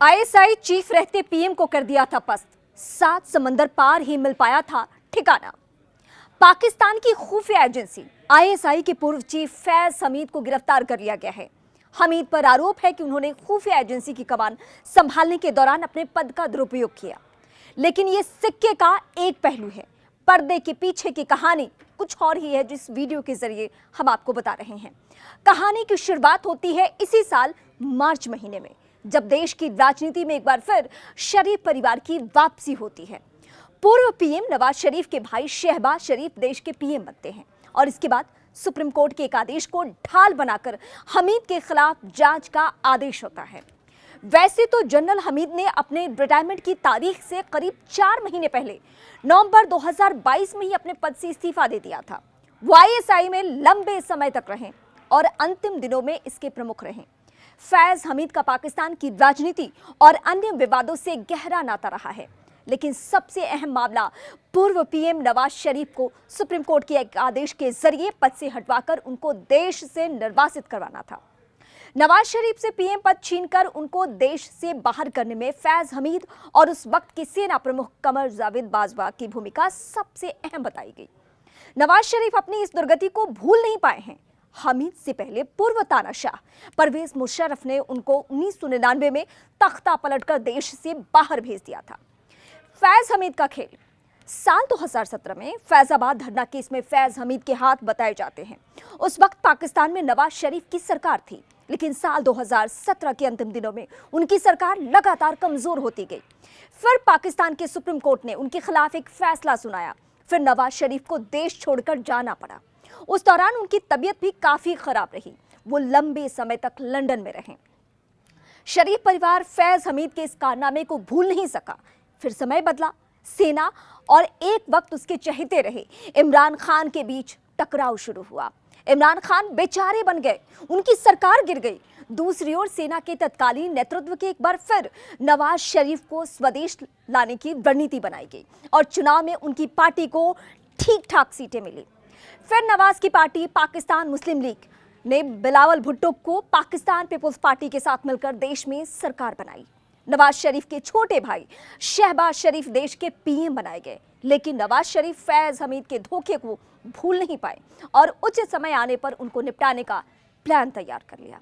ISI chief रहते PM को कर दिया था पस्त, 7 समंदर पार ही मिल पाया था ठिकाना। पाकिस्तान की खुफिया एजेंसी आईएसआई के पूर्व चीफ फैज हमीद को गिरफ्तार कर लिया गया है। हमीद पर आरोप है कि उन्होंने खुफिया एजेंसी की कमान संभालने के दौरान अपने पद का दुरुपयोग किया। लेकिन ये सिक्के का एक पहलू है, पर्दे के पीछे की कहानी कुछ और ही है, जिस वीडियो के जरिए हम आपको बता रहे हैं। कहानी की शुरुआत होती है इसी साल मार्च महीने में, जब देश की राजनीति में एक बार फिर शरीफ परिवार की वापसी होती है। पूर्व पीएम नवाज शरीफ के भाई शहबाज शरीफ देश के पीएम बनते हैं और इसके बाद सुप्रीम कोर्ट के एक आदेश को ढाल बनाकर हमीद के खिलाफ जांच का आदेश होता है। वैसे तो जनरल हमीद ने अपने रिटायरमेंट की तारीख से करीब 4 महीने पहले नवंबर 2022 में ही अपने पद से इस्तीफा दे दिया था। वो आईएसआई में लंबे समय तक रहे और अंतिम दिनों में इसके प्रमुख रहे। फैज हमीद का पाकिस्तान की राजनीति और अन्य विवादों से गहरा नाता रहा है, लेकिन सबसे अहम मामला पूर्व पीएम नवाज शरीफ को सुप्रीम कोर्ट के एक आदेश के जरिए पद से हटवाकर उनको देश से निर्वासित करवाना था। नवाज शरीफ से पीएम पद छीनकर उनको देश से बाहर करने में फैज हमीद और उस वक्त के सेना प्रमुख कमर जावेद बाजवा की भूमिका सबसे अहम बताई गई। नवाज शरीफ अपनी इस दुर्गति को भूल नहीं पाए हैं। हमीद से पहले पूर्व तानाशाह परवेज मुशर्रफ ने उनको 1999 में तख्ता पलटकर देश से बाहर भेज दिया था। फैज हमीद का खेल। साल 2017 में फैजाबाद धरना केस में फैज हमीद के हाथ बताए जाते हैं। उस वक्त पाकिस्तान में नवाज शरीफ की सरकार थी, लेकिन साल 2017 के अंतिम दिनों में उनकी सरकार लगातार कमजोर होती गई। फिर पाकिस्तान के सुप्रीम कोर्ट ने उनके खिलाफ एक फैसला सुनाया। फिर नवाज शरीफ को देश छोड़कर जाना पड़ा। उस दौरान उनकी तबीयत भी काफी खराब रही। वो लंबे समय तक लंदन में रहे। शरीफ परिवार फैज हमीद के इस कारनामे को भूल नहीं सका। फिर समय बदला। सेना और एक वक्त उसके चहेते रहे इमरान खान के बीच टकराव शुरू हुआ। इमरान खान बेचारे बन गए, उनकी सरकार गिर गई। दूसरी ओर सेना के तत्कालीन नेतृत्व के एक बार फिर नवाज शरीफ को स्वदेश लाने की रणनीति बनाई गई और चुनाव में उनकी पार्टी को ठीक ठाक सीटें मिली। फिर नवाज की पार्टी पाकिस्तान मुस्लिम लीग ने बिलावल भुट्टो को पाकिस्तान पीपुल्स पार्टी के साथ मिलकर देश में सरकार बनाई। नवाज शरीफ के छोटे भाई शहबाज शरीफ देश के पीएम बनाए गए, लेकिन नवाज शरीफ फैज हमीद के धोखे को भूल नहीं पाए और उचित समय आने पर उनको निपटाने का प्लान तैयार कर लिया।